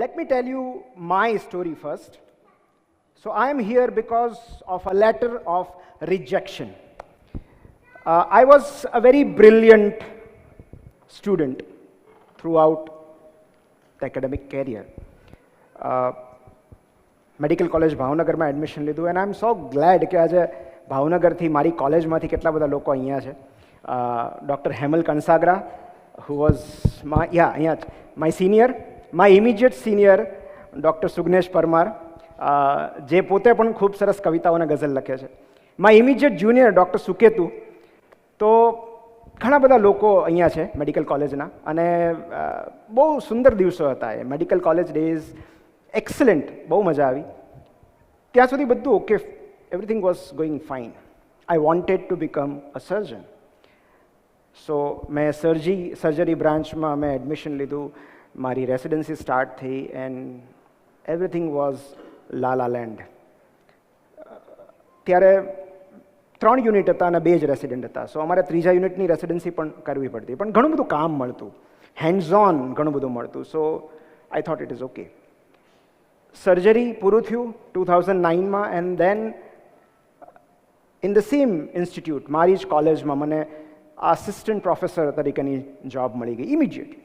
Let me tell you my story first. So I am here because of a letter of rejection. I was a very brilliant student throughout the academic career. Medical College ભાવનગરમાં admission લીધું and I'm so glad કે આજે ભાવનગરથી મારી કોલેજમાંથી કેટલા બધા લોકો અહીંયા છે. Dr. Hemal Kansagra, who was my senior, my immediate senior, Dr. Sugnesh Parmar, જે પોતે પણ ખૂબ સરસ કવિતાઓ અને ગઝલ લખે છે. My immediate junior, Dr. Suketu. તો ઘણા બધા લોકો અહીંયા છે મેડિકલ કોલેજના અને બહુ સુંદર દિવસો હતા એ. મેડિકલ કોલેજ ડેઝ એક્સલન્ટ, બહુ મજા આવી. ત્યાં સુધી બધું okay, everything was going fine. I wanted to become a surgeon. So મેં સર્જરી બ્રાન્ચમાં મેં એડમિશન લીધું, મારી રેસિડન્સી સ્ટાર્ટ થઈ and everything was la la land. ત્યારે 3 યુનિટ હતા અને 2 જ રેસિડન્ટ હતા. સો અમારે ત્રીજા યુનિટની રેસિડન્સી પણ કરવી પડતી, પણ ઘણું બધું કામ મળતું, હેન્ડ્સ ઓન ઘણું બધું મળતું. So I thought it is okay. Surgery પૂરું થયું 2009માં and then in the same institute, મારી જ કોલેજમાં મને આસિસ્ટન્ટ પ્રોફેસર તરીકેની જોબ મળી ગઈ immediately.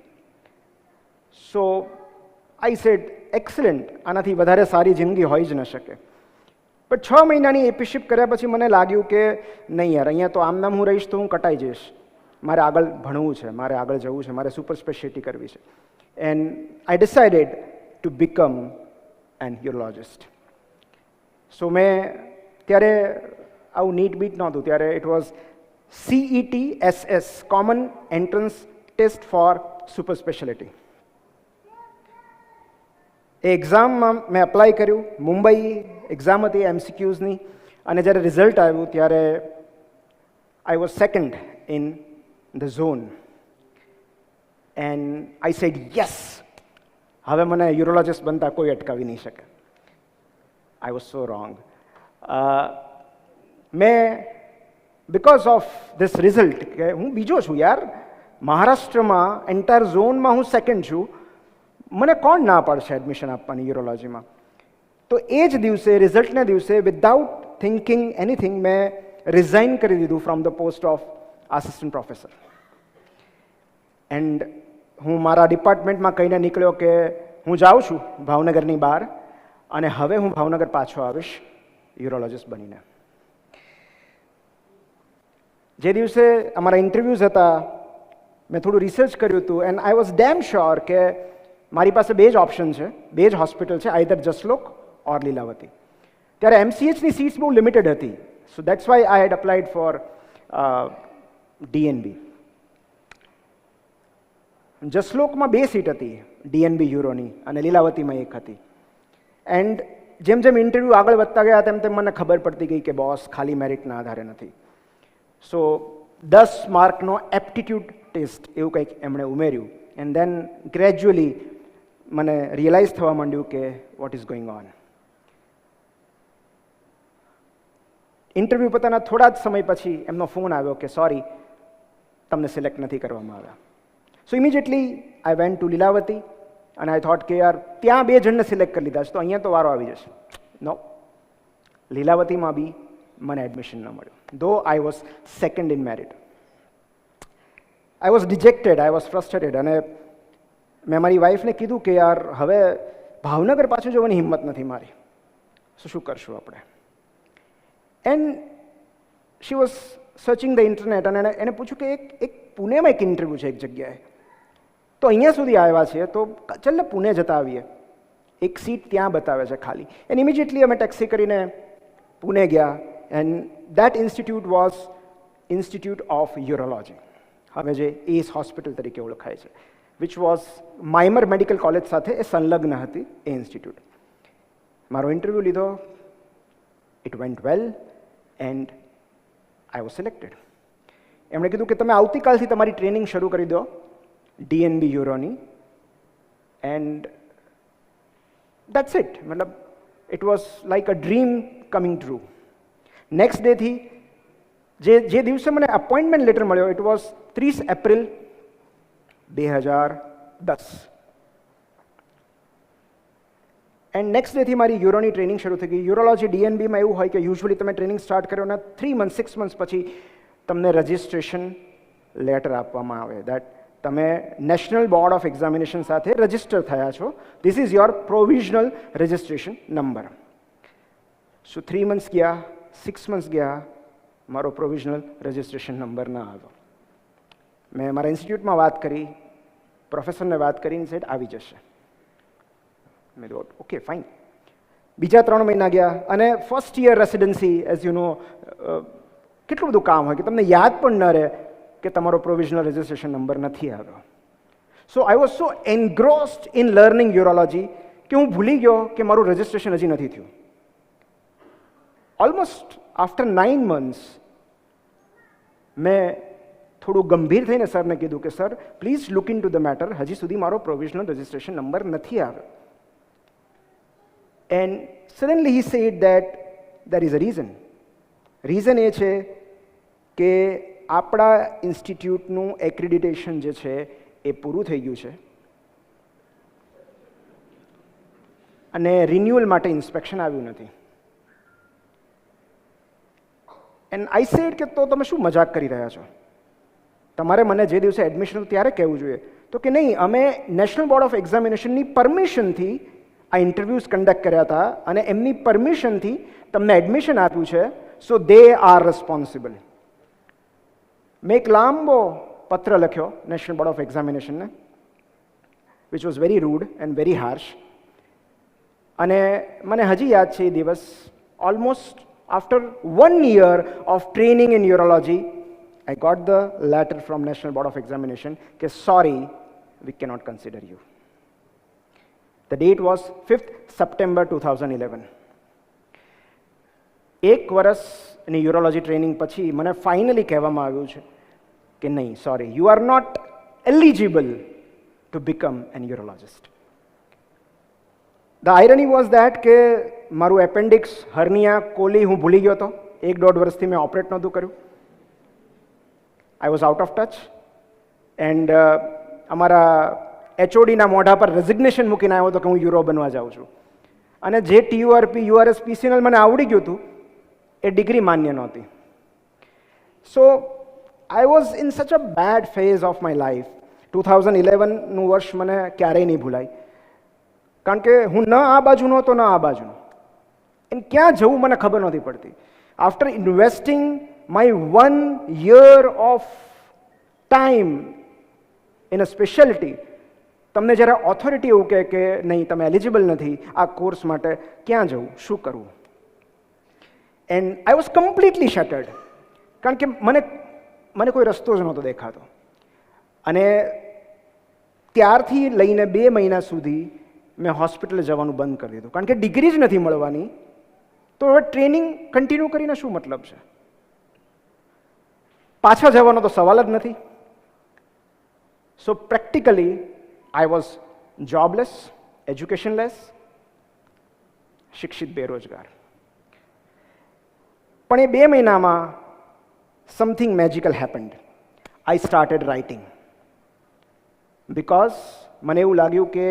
So I said excellent, આનાથી વધારે સારી જિંદગી હોઈ જ ન શકે. પણ 6 મહિનાની એપીશિપ કર્યા પછી મને લાગ્યું કે નહીં યાર, અહીંયા તો આમ નામ હું રહીશ તો હું કટાઈ જઈશ. મારે આગળ ભણવું છે, મારે આગળ જવું છે, મારે સુપર સ્પેશિયાલિટી કરવી છે. And I decided to become an urologist. So મેં ત્યારે આવું નીટ બીટ નહોતું, ત્યારે it was CETSS, common entrance test for super speciality. એ એક્ઝામમાં મેં અપ્લાય કર્યું. મુંબઈ એક્ઝામ હતી MCQsની, અને જ્યારે રિઝલ્ટ આવ્યું ત્યારે આઈ was second in the zone and I said yes, હવે મને યુરોલોજિસ્ટ બનતા કોઈ અટકાવી નહીં શકે. આઈ વોઝ સો રોંગ. મેં બિકોઝ ઓફ ધીસ રિઝલ્ટ, કે હું બીજો છું યાર, મહારાષ્ટ્રમાં એન્ટાયર ઝોનમાં હું સેકન્ડ છું, મને કોણ ના પાડશે એડમિશન આપવાની યુરોલોજીમાં. તો એ જ દિવસે, રિઝલ્ટના દિવસે, વિધાઉટ થિંકિંગ એનીથિંગ, મેં રિઝાઇન કરી દીધું from the post of assistant professor. And હું મારા ડિપાર્ટમેન્ટમાં કહીને નીકળ્યો કે હું જાઉં છું ભાવનગરની બહાર, અને હવે હું ભાવનગર પાછો આવીશ યુરોલોજિસ્ટ બનીને. જે દિવસે અમારા ઇન્ટરવ્યૂઝ હતા, મેં થોડું રિસર્ચ કર્યું હતું and I was dam sure કે મારી પાસે 2 જ ઓપ્શન છે, 2 જ હોસ્પિટલ છે, આઈધર જસલોક ઓર લીલાવતી. ત્યારે MCHની સીટ્સ બહુ લિમિટેડ હતી. So that's why I had applied for DNB. જસલોકમાં 2 સીટ હતી, DNB યુરોની, અને લીલાવતીમાં 1 હતી. એન્ડ જેમ જેમ ઇન્ટરવ્યૂ આગળ વધતા ગયા તેમ તેમ મને ખબર પડતી ગઈ કે બોસ ખાલી મેરિટના આધારે નથી. સો 10 માર્કનો એપ્ટિટ્યૂડ ટેસ્ટ એવું કંઈક એમણે ઉમેર્યું. એન્ડ દેન ગ્રેજ્યુઅલી મને રિયલાઇઝ થવા માંડ્યું કે what is going on. Interview પોતાના થોડા જ સમય પછી એમનો ફોન આવ્યો કે સોરી, તમને સિલેક્ટ નથી કરવામાં આવ્યા. So immediately I went to Lilavati અને આઈ થોટ કે યાર ત્યાં 2 જણને સિલેક્ટ કરી લીધા છે તો અહીંયા તો વારો આવી જશે. નો, લીલાવતીમાં બી મને એડમિશન ન મળ્યું, though I was second in merit. I was dejected, I was frustrated, અને મેં મારી વાઈફને કીધું કે યાર હવે ભાવનગર પાછું જવાની હિંમત નથી મારી, શું કરશું આપણે. And she was searching the internet, અને એને પૂછ્યું કે એક પુણેમાં એક ઇન્ટરવ્યૂ છે એક જગ્યાએ, તો અહીંયા સુધી આવ્યા છીએ તો ચાલ પુણે જતા આવીએ, એક સીટ ત્યાં બતાવે છે ખાલી. એન્ડ ઇમિડિયેટલી અમે ટેક્સી કરીને પુણે ગયા. And that institute was institute of urology, હવે જે એસ હોસ્પિટલ તરીકે ઓળખાય છે, વિચ વોઝ માઇમર મેડિકલ કોલેજ સાથે એ સંલગ્ન હતી એ ઇન્સ્ટિટ્યૂટ. મારો ઇન્ટરવ્યૂ લીધો, it went well and I was selected. એમણે કીધું કે તમે આવતીકાલથી તમારી ટ્રેનિંગ શરૂ કરી દો DNB યુરોની, એન્ડ દેટ્સ ઇટ. મતલબ it was like a dream coming true. Next ડેથી જે દિવસે મને અપોઇન્ટમેન્ટ લેટર મળ્યો, it was 30 April 2010. And next ડેથી મારી યુરોની ટ્રેનિંગ શરૂ થઈ ગઈ. યુરોલોજી DNBમાં એવું હોય કે યુઝ્યુઅલી તમે ટ્રેનિંગ સ્ટાર્ટ કર્યો અને 3 મંથ 6 મંથ્સ પછી તમને રજિસ્ટ્રેશન લેટર આપવામાં આવે દેટ તમે નેશનલ બોર્ડ ઓફ એક્ઝામિનેશન સાથે રજિસ્ટર થયા છો. This is your provisional registration number. So 3 months ગયા, 6 મંથ્સ ગયા, મારો પ્રોવિઝનલ રજિસ્ટ્રેશન નંબર ના આવ્યો. મેં મારા ઇન્સ્ટિટ્યૂટમાં વાત કરી, પ્રોફેસરને વાત કરીને સેટ આવી જશે. મેં કીધું ઓકે ફાઇન. બીજા 3 મહિના ગયા અને first year residency as you know કેટલું બધું કામ હોય કે તમને યાદ પણ ન રહે કે તમારો પ્રોવિઝનલ રજિસ્ટ્રેશન નંબર નથી આવ્યો. So I was so engrossed in learning urology કે હું ભૂલી ગયો કે મારું રજિસ્ટ્રેશન હજી નથી થયું. ઓલમોસ્ટ આફ્ટર 9 મંથ્સ મેં થોડું ગંભીર થઈને સરને કીધું કે sir please look into the matter, હજી સુધી મારો પ્રોવિઝનલ રજિસ્ટ્રેશન નંબર નથી આવ્યો. And suddenly he said that there is a reason. Reason એ છે કે આપણા ઇન્સ્ટિટ્યૂટનું એક્રેડિટેશન જે છે એ પૂરું થઈ ગયું છે અને રિન્યુઅલ માટે ઇન્સ્પેક્શન આવ્યું નથી. એન્ડ આઈ સેડ કે તો તમે શું મજાક કરી રહ્યા છો? તમારે મને જે દિવસે એડમિશન ત્યારે કહેવું જોઈએ. તો કે નહીં, અમે નેશનલ બોર્ડ ઓફ એક્ઝામિનેશનની પરમિશનથી આ ઇન્ટરવ્યૂઝ કન્ડક્ટ કર્યા હતા અને એમની પરમિશનથી તમને એડમિશન આપ્યું છે. So they are responsible. મેં એક લાંબો પત્ર લખ્યો નેશનલ બોર્ડ ઓફ એક્ઝામિનેશનને which was very rude and very harsh. અને મને હજી યાદ છે એ દિવસ. Almost after 1 year of training in urology, I got the letter from National Board of Examination કે sorry, we cannot consider you. The date was 5th September 2011. 1 વર્ષની urology training પછી મને ફાઇનલી કહેવામાં આવ્યું છે કે નહીં, sorry, you are not eligible to become an urologist. The irony was that કે મારું એપેન્ડિક્સ, હર્નિયા, કોલી હું ભૂલી ગયો હતો. 1-1.5 વર્ષથી મેં ઓપરેટ નહોતું કર્યું. I was out of touch. And અમારા HODના મોઢા પર રેઝિગ્નેશન મૂકીને આવ્યો હતો કે હું યુરો બનવા જાઉં છું. અને જે TURP, URS, PCNL મને આવડી ગયું હતું એ ડિગ્રી માન્ય નહોતી. સો I was in such a bad phase of my life. 2011નું વર્ષ મને ક્યારેય નહીં ભૂલાય. કારણ કે હું ન આ બાજુનો હતો ન આ બાજુનો. એને ક્યાં જવું મને ખબર નહોતી પડતી. After investing my 1 year of time in a speciality, તમને જ્યારે ઓથોરિટી એવું કહે કે નહીં તમે એલિજિબલ નથી આ કોર્સ માટે, ક્યાં જવું, શું કરવું? And I was completely shattered. કારણ કે મને કોઈ રસ્તો જ નહોતો દેખાતો. અને ત્યારથી લઈને 2 મહિના સુધી મેં હોસ્પિટલે જવાનું બંધ કરી દીધું. કારણ કે ડિગ્રી જ નથી મળવાની તો હવે ટ્રેનિંગ કન્ટિન્યુ કરીને શું મતલબ છે? પાછા જવાનો તો સવાલ જ નથી. સો practically I was jobless, educationless, શિક્ષિત બેરોજગાર. પણ એ 2 મહિનામાં something magical happened. I started writing. Because મને એવું લાગ્યું કે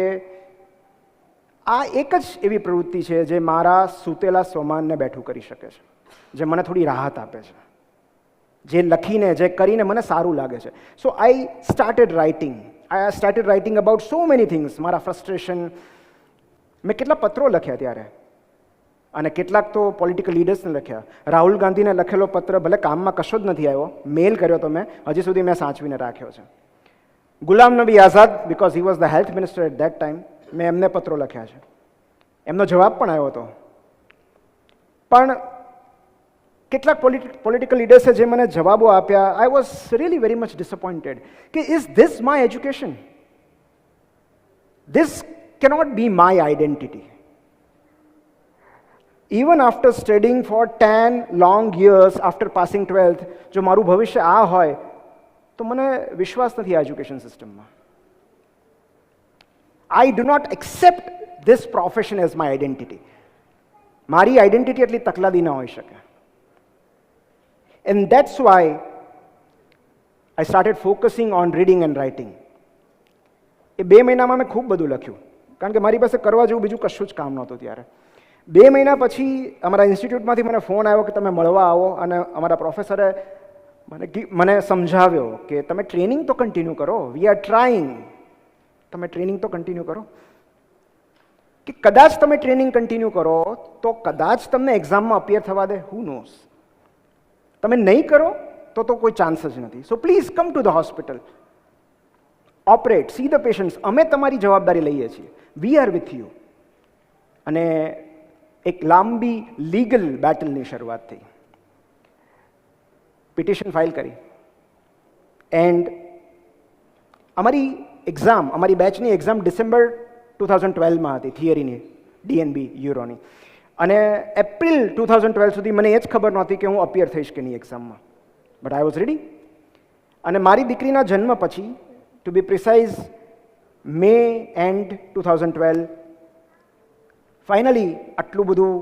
આ એક જ એવી પ્રવૃત્તિ છે જે મારા સૂતેલા સ્વમાનને બેઠું કરી શકે છે, જે મને થોડી રાહત આપે છે, જે લખીને, જે કરીને મને સારું લાગે છે. સો I started writing about so many things. મારા ફ્રસ્ટ્રેશન, મેં કેટલા પત્રો લખ્યા ત્યારે, અને કેટલાક તો પોલિટિકલ લીડર્સને લખ્યા. રાહુલ ગાંધીને લખેલો પત્ર ભલે કામમાં કશો જ નથી આવ્યો, મેલ કર્યો તો મેં હજી સુધી મેં સાચવીને રાખ્યો છે. Ghulam Nabi Azad, because he was the health minister at that time, મેં એમને પત્રો લખ્યા છે. એમનો જવાબ પણ આવ્યો હતો. પણ કેટલાક પોલિટિકલ લીડર્સે જે મને જવાબો આપ્યા, I was really very much disappointed કે is this my education? This cannot be my identity. Even after studying for 10 long years after passing 12th, જો મારું ભવિષ્ય આ હોય તો મને વિશ્વાસ નથી આ એજ્યુકેશન સિસ્ટમમાં. I do not accept this profession as my identity. મારી આઈડેન્ટિટી એટલી તકલાદી ન હોઈ શકે. And that's why I started focusing on reading and writing. એ 2 મહિનામાં મેં ખૂબ બધું લખ્યું. કારણ કે મારી પાસે કરવા જેવું બીજું કશું જ કામ નહોતું ત્યારે. 2 મહિના પછી અમારા ઇન્સ્ટિટ્યૂટમાંથી મને ફોન આવ્યો કે તમે મળવા આવો, અને અમારા પ્રોફેસરે મને સમજાવ્યો કે તમે ટ્રેનિંગ તો કન્ટિન્યુ કરો, વી આર ટ્રાઇંગ, તમે ટ્રેનિંગ તો કન્ટિન્યુ કરો, કે કદાચ તમે ટ્રેનિંગ કન્ટિન્યુ કરો તો કદાચ તમને એક્ઝામમાં અપિયર થવા દે, હુ નોઝ. તમે નહીં કરો તો કોઈ ચાન્સ જ નથી. So please come to the hospital, operate, see the patients, અમે તમારી જવાબદારી લઈએ છીએ, વી આર વિથ યુ. અને એક લાંબી લીગલ બેટલની શરૂઆત થઈ. પિટિશન ફાઇલ કરી, એન્ડ અમારી એક્ઝામ, અમારી બેચની એક્ઝામ ડિસેમ્બર 2012માં હતી, થિયરીની, DNB યુરોની. અને એપ્રિલ 2012 સુધી મને એ જ ખબર નહોતી કે હું અપિયર થઈશ કે નહીં એક્ઝામમાં, બટ આઈ વોઝ રેડી. અને મારી દીકરીના જન્મ પછી, to be precise May and 2012, finally આટલું બધું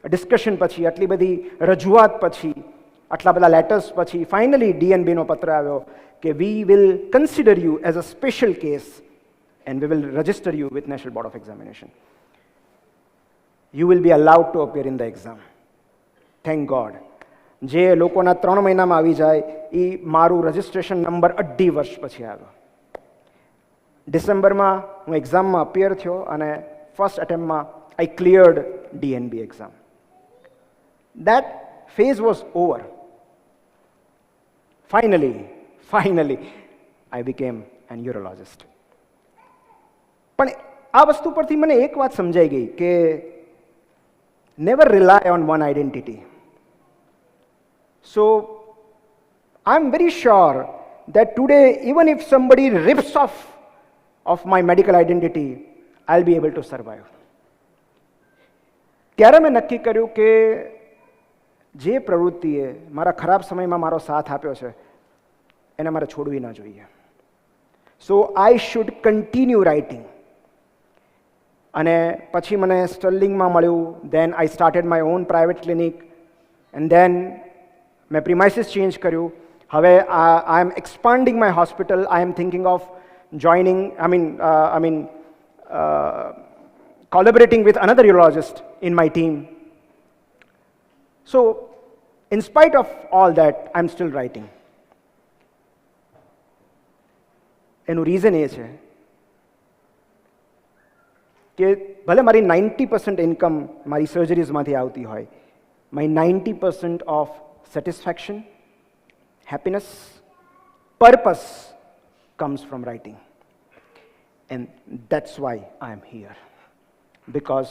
ડિસ્કશન પછી, આટલી બધી રજૂઆત પછી, આટલા બધા લેટર્સ પછી ફાઇનલી DNBનો પત્ર આવ્યો કે we will consider you as a special case and we will register you with national board of examination. You will be allowed two appear in the exam. Thank God. જે લોકોના 3 મહિનામાં આવી જાય એ મારું રજિસ્ટ્રેશન નંબર 2.5 વર્ષ પછી આવ્યો. ડિસેમ્બરમાં હું એક્ઝામમાં અપિયર થયો અને ફર્સ્ટ એટેમ્પમાં I cleared DNB exam. That phase was over. Finally, I became an urologist. પણ આ વસ્તુ પરથી મને એક વાત સમજાઈ ગઈ કે never rely on one identity. So I'm very sure that today, even if somebody rips off of my medical identity, I'll be able to survive. ત્યારે મેં નક્કી કર્યું કે જે પ્રવૃત્તિએ મારા ખરાબ સમયમાં મારો સાથ આપ્યો છે એને મારે છોડવી ના જોઈએ. So I should continue writing. અને પછી મને સ્ટર્લિંગમાં મળ્યું, then I started my own private clinic, and then મેં પ્રિમાઇસીસ ચેન્જ કર્યું. હવે I am expanding my hospital. I am thinking of joining, collaborating with another urologist in my team. So, in spite of all that, I'm still writing. એનું reason એ છે કે ભલે મારી 90% income મારી સર્જરીઝમાંથી આવતી હોય, my 90% of satisfaction, happiness, purpose comes from writing. And that's why I am here. Because